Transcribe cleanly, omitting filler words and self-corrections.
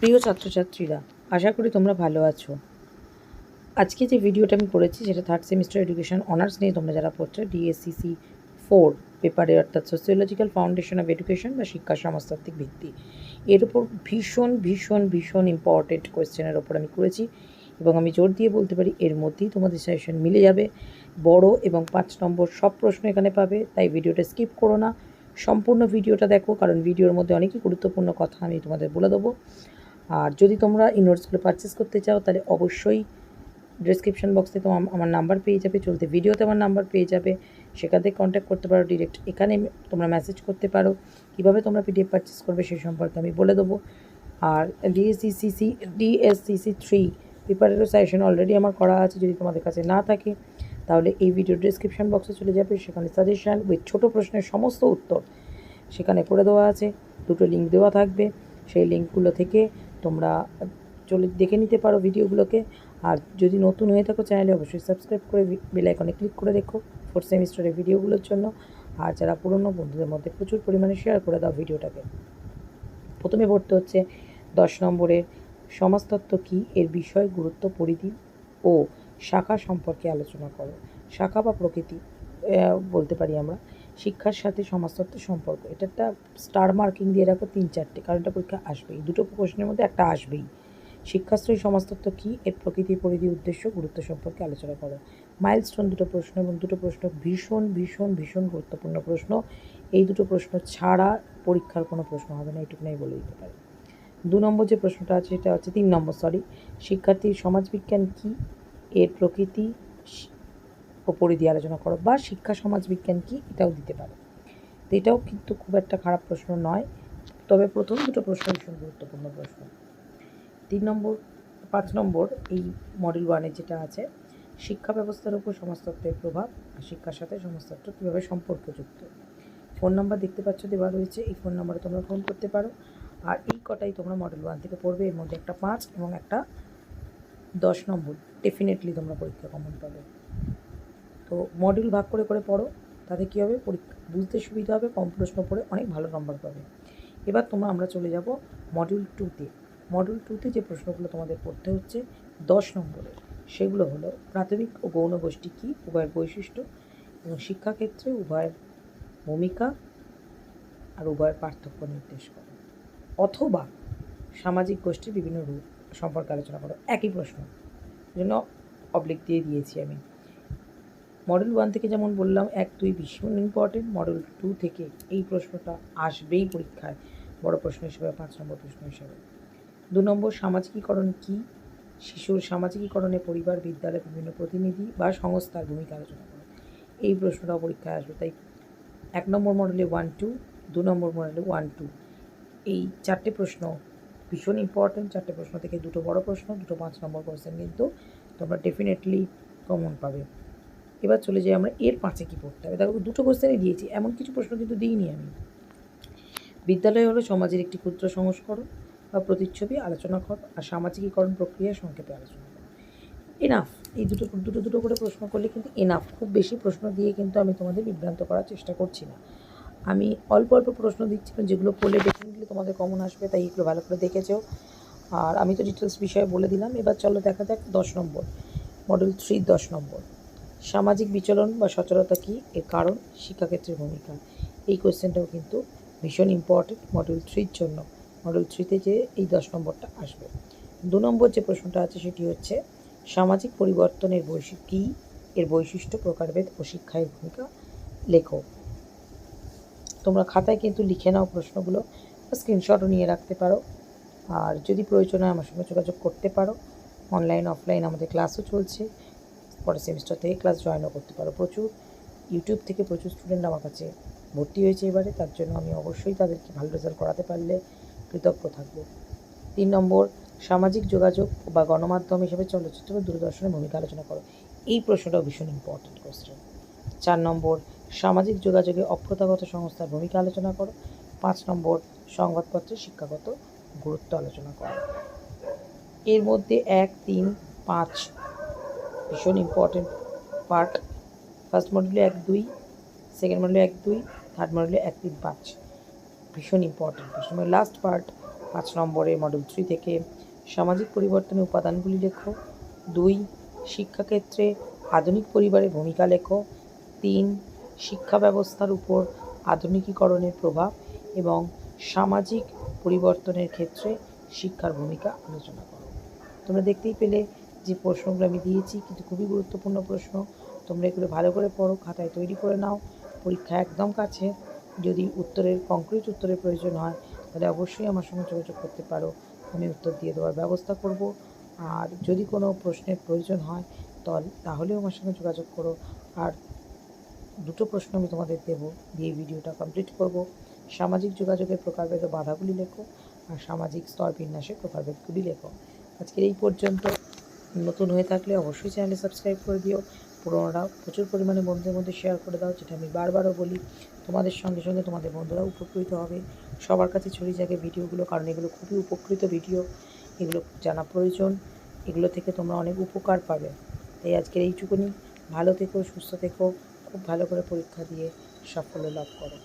প্রিয় ছাত্রছাত্রীরা, আশা করি তোমরা ভালো আছো। আজকে যে ভিডিওটা আমি করেছি সেটা থার্ড সেমিস্টার এডুকেশন অনার্স নিয়ে তোমরা যারা পড়ছো, ডিএসসিসি 4 পেপারে, অর্থাৎ সোসিওলজিক্যাল ফাউন্ডেশন অফ এডুকেশন বা শিক্ষা সমাজতাত্ত্বিক ভিত্তি, এর ওপর ভীষণ ভীষণ ভীষণ ইম্পর্টেন্ট কোয়েশ্চেনের ওপর আমি করেছি এবং আমি জোর দিয়ে বলতে পারি এর মধ্যেই তোমাদের সাজেশন মিলে যাবে। বড় এবং 5 নম্বর সব প্রশ্ন এখানে পাবে, তাই ভিডিওটা স্কিপ করো না, সম্পূর্ণ ভিডিওটা দেখো, কারণ ভিডিওর মধ্যে অনেকই গুরুত্বপূর্ণ কথা আমি তোমাদের বলে দেবো। আর যদি তোমরা এই নোটসগুলো পারচেস করতে চাও তাহলে অবশ্যই ডিসক্রিপশন বক্সে তো আমার নাম্বার পেয়ে যাবে, চলতে ভিডিওতে আমার নাম্বার পেয়ে যাবে, সেখান থেকে কন্ট্যাক্ট করতে পারো। ডিরেক্ট এখানে তোমরা মেসেজ করতে পারো। কীভাবে তোমরা পিডিএফ পারচেস করবে সেই সম্পর্কে আমি বলে দেবো। আর ডিএসসিসি 3 পেপারেরও সাজেশন অলরেডি আমার করা আছে, যদি তোমাদের কাছে না থাকে তাহলে এই ভিডিও ডিসক্রিপশন বক্সে চলে যাবে, সেখানে সাজেশান উইথ ছোটো প্রশ্নের সমস্ত উত্তর সেখানে করে দেওয়া আছে। দুটো লিঙ্ক দেওয়া থাকবে, সেই লিঙ্কগুলো থেকে তোমরা দেখে নিতে পারো ভিডিওগুলোকে। আর যদি নতুন হয়ে থাকো চ্যানেলে অবশ্যই সাবস্ক্রাইব করে বেল আইকনে ক্লিক করে রেখো ফোর্থ সেমিস্টারের ভিডিওগুলোর জন্য। আর যারা পুরনো বন্ধুদের মধ্যে প্রচুর পরিমাণে শেয়ার করে দাও ভিডিওটাকে। প্রথমে পড়তে হচ্ছে 10 নম্বরের সমাজতত্ত্ব কী, এর বিষয়, গুরুত্ব, পরিধি ও শাখা সম্পর্কে আলোচনা করো। শাখা বা প্রকৃতি বলতে পারি আমরা। শিক্ষার সাথে সমাজতত্ত্বের সম্পর্ক, এটা একটা স্টার মার্কিং দিয়ে রাখো 3-4টে, কারণ এটা পরীক্ষা আসবেই, দুটো প্রশ্নের মধ্যে একটা আসবেই। শিক্ষাশ্রয়ী সমাজতত্ত্ব কী, এর প্রকৃতি, পরিধি, উদ্দেশ্য, গুরুত্ব সম্পর্কে আলোচনা করো। মাইলস্টোন দুটো প্রশ্ন, এবং দুটো প্রশ্ন ভীষণ ভীষণ ভীষণ গুরুত্বপূর্ণ প্রশ্ন। এই দুটো প্রশ্ন ছাড়া পরীক্ষার কোনো প্রশ্ন হবে না, এইটুকুনাই বলে দিতে পারি। 2 নম্বর যে প্রশ্নটা আছে সেটা হচ্ছে 3 নম্বর শিক্ষার্থীর সমাজবিজ্ঞান কী, এর প্রকৃতি ও পরিধি আলোচনা করো, বা শিক্ষা সমাজবিজ্ঞান কী, এটাও দিতে পারে। তো এটাও কিন্তু খুব একটা খারাপ প্রশ্ন নয়, তবে প্রথম দুটো প্রশ্ন ভীষণ গুরুত্বপূর্ণ প্রশ্ন। 5 নম্বর এই মডেল 1-এর যেটা আছে, শিক্ষা ব্যবস্থার উপর সমাজতত্ত্বের প্রভাব আর শিক্ষার সাথে সমাজতত্ত্ব কীভাবে সম্পর্কযুক্ত। ফোন নাম্বার দেখতে পাচ্ছ দেওয়া রয়েছে, এই ফোন নাম্বারে তোমরা ফোন করতে পারো। আর এই কটাই তোমরা মডেল 1 থেকে পড়বে, এর মধ্যে একটা 5 এবং একটা 10 নম্বর ডেফিনেটলি তোমরা পরীক্ষা কমন পাবে। তো মডিউল ভাগ করে করে পড়ো, তাতে কী হবে, পরীক্ষা বুঝতে সুবিধা হবে, কম প্রশ্ন পড়ে অনেক ভালো নম্বর পাবে। এবার আমরা চলে যাব মডিউল 2-তে। মডিউল 2-তে যে প্রশ্নগুলো তোমাদের পড়তে হচ্ছে 10 নম্বরের, সেগুলো হলো প্রাথমিক ও গৌণ গোষ্ঠী কী, উভয়ের বৈশিষ্ট্য এবং শিক্ষাক্ষেত্রে উভয়ের ভূমিকা আর উভয়ের পার্থক্য নির্দেশ করো, অথবা সামাজিক গোষ্ঠীর বিভিন্ন রূপ সম্পর্কে আলোচনা করো। একই প্রশ্ন, জন্য অবলিক দিয়ে দিয়েছি আমি। মডেল 1 থেকে যেমন বললাম 1-2 ভীষণ ইম্পর্টেন্ট, মডেল 2 থেকে এই প্রশ্নটা আসবেই পরীক্ষায় বড় প্রশ্ন হিসেবে, 5 নম্বর প্রশ্ন হিসেবে। 2 নম্বর সামাজিকীকরণ কী, শিশুর সামাজিকীকরণে পরিবার, বিদ্যালয়, বিভিন্ন প্রতিনিধি বা সংস্থার ভূমিকা আলোচনা করো। এই প্রশ্নটাও পরীক্ষায় আসবে, তাই 1 নম্বর মডেলে 1-2, 2 নম্বর মডেলে 1-2, এই 4টে প্রশ্ন ভীষণ ইম্পর্টেন্ট। 4টে প্রশ্ন থেকে দুটো বড় প্রশ্ন, দুটো 5 নম্বর কোয়েশ্চেন কিন্তু তোমরা ডেফিনেটলি কমন পাবে। এবার চলে যাই আমরা এর 5-এ কী পড়তে হবে। দেখো দুটো কোয়েশ্চেনই দিয়েছি, এমন কিছু প্রশ্ন কিন্তু দিইনি আমি। বিদ্যালয় হলো সমাজের একটি ক্ষুদ্র সংস্করণ বা প্রতিচ্ছবি, আলোচনা করো। আর সামাজিকীকরণ প্রক্রিয়া সংক্ষেপে আলোচনা করো। এনাফ, এই দুটো করে প্রশ্ন করলে কিন্তু এনাফ। খুব বেশি প্রশ্ন দিয়ে কিন্তু আমি তোমাদের বিভ্রান্ত করার চেষ্টা করছি না, আমি অল্প অল্প প্রশ্ন দিচ্ছি, যেগুলো পড়লে ডেফিনেটলি তোমাদের কমন আসবে, তাই এগুলো ভালো করে দেখেছো। আর আমি তো ডিটেলস বিষয়ে বলে দিলাম। এবার চলো দেখা যাক 10 নম্বর, মডেল 3 10 নম্বর, সামাজিক বিচলন বা সচলতা কী, এর কারণ, শিক্ষাক্ষেত্রের ভূমিকা। এই কোয়েশ্চেনটাও কিন্তু ভীষণ ইম্পর্টেন্ট মডেল 3-র জন্য। মডেল 3-তে যে এই 10 নম্বরটা আসবে। 2 নম্বর যে প্রশ্নটা আছে সেটি হচ্ছে সামাজিক পরিবর্তনের কী, এর বৈশিষ্ট্য, প্রকারভেদ ও শিক্ষায় ভূমিকা লেখো। তোমরা খাতায় কিন্তু লিখে নাও প্রশ্নগুলো, বা স্ক্রিনশটও নিয়ে রাখতে পারো। আর যদি প্রয়োজন হয় আমার সঙ্গে যোগাযোগ করতে পারো। অনলাইন অফলাইন আমাদের ক্লাসও চলছে, পরের সেমিস্টার থেকে ক্লাস জয়েনও করতে পারো। প্রচুর ইউটিউব থেকে প্রচুর স্টুডেন্ট আমার কাছে ভর্তি হয়েছে এবারে, তার জন্য আমি অবশ্যই তাদেরকে ভালো রেজাল্ট করাতে পারলে কৃতজ্ঞ থাকবো। 3 নম্বর সামাজিক যোগাযোগ বা গণমাধ্যম হিসেবে চলচ্চিত্র বা দূরদর্শনের ভূমিকা আলোচনা করো। এই প্রশ্নটাও ভীষণ ইম্পর্টেন্ট কোয়েশ্চেন। 4 নম্বর সামাজিক যোগাযোগে অপ্রথাগত সংস্থার ভূমিকা আলোচনা করো। 5 নম্বর সংবাদপত্রের শিক্ষাগত গুরুত্ব আলোচনা করো। এর মধ্যে 1, 3, 5 ভীষণ ইম্পর্টেন্ট পার্ট। ফার্স্ট মডেলে 1, 2, সেকেন্ড মডেলে 1, 2, থার্ড মডেলে 1, 3, 5 ভীষণ ইম্পর্টেন্ট প্রশ্ন। লাস্ট পার্ট 5 নম্বরে মডেল 3 থেকে সামাজিক পরিবর্তনের উপাদানগুলি লেখো। 2 শিক্ষাক্ষেত্রে আধুনিক পরিবারের ভূমিকা লেখো। 3 শিক্ষা ব্যবস্থার উপর আধুনিকীকরণের প্রভাব এবং সামাজিক পরিবর্তনের ক্ষেত্রে শিক্ষার ভূমিকা আলোচনা করো। তোমরা দেখতেই পেলে যে প্রশ্নগুলো আমি দিয়েছি কিন্তু খুবই গুরুত্বপূর্ণ প্রশ্ন। তোমরা এগুলো ভালো করে পড়ো, খাতায় তৈরি করে নাও। পরীক্ষা একদম কাছে, যদি কংক্রিট উত্তরের প্রয়োজন হয় তাহলে অবশ্যই আমার সঙ্গে যোগাযোগ করতে পারো, আমি উত্তর দিয়ে দেওয়ার ব্যবস্থা করব। আর যদি কোনো প্রশ্নের প্রয়োজন হয় তাহলেও আমার সঙ্গে যোগাযোগ করো। আর 2টো প্রশ্ন আমি তোমাদের দেবো, দিয়ে ভিডিওটা কমপ্লিট করব। সামাজিক যোগাযোগের প্রকারভেদ ও বাধাগুলি লেখো আর সামাজিক স্তর বিন্যাসের প্রকারভেদগুলি লেখো। আজকের এই পর্যন্ত। নতুন হয়ে থাকলে অবশ্যই চ্যানেলে সাবস্ক্রাইব করে দিও। পুরোনোরা প্রচুর পরিমাণে বন্ধুদের মধ্যে শেয়ার করে দাও, যেটা আমি বারবারও বলি। তোমাদের সঙ্গে সঙ্গে তোমাদের বন্ধুরাও উপকৃত হবে, সবার কাছে ছড়িয়ে যাবে ভিডিওগুলো, কারণ এগুলো খুবই উপকৃত ভিডিও, এগুলো জানা প্রয়োজন, এগুলো থেকে তোমরা অনেক উপকার পাবে। তাই আজকের এইটুকুনি। ভালো থেকো, সুস্থ থেকো, খুব ভালো করে পরীক্ষা দিয়ে সাফল্য লাভ করো।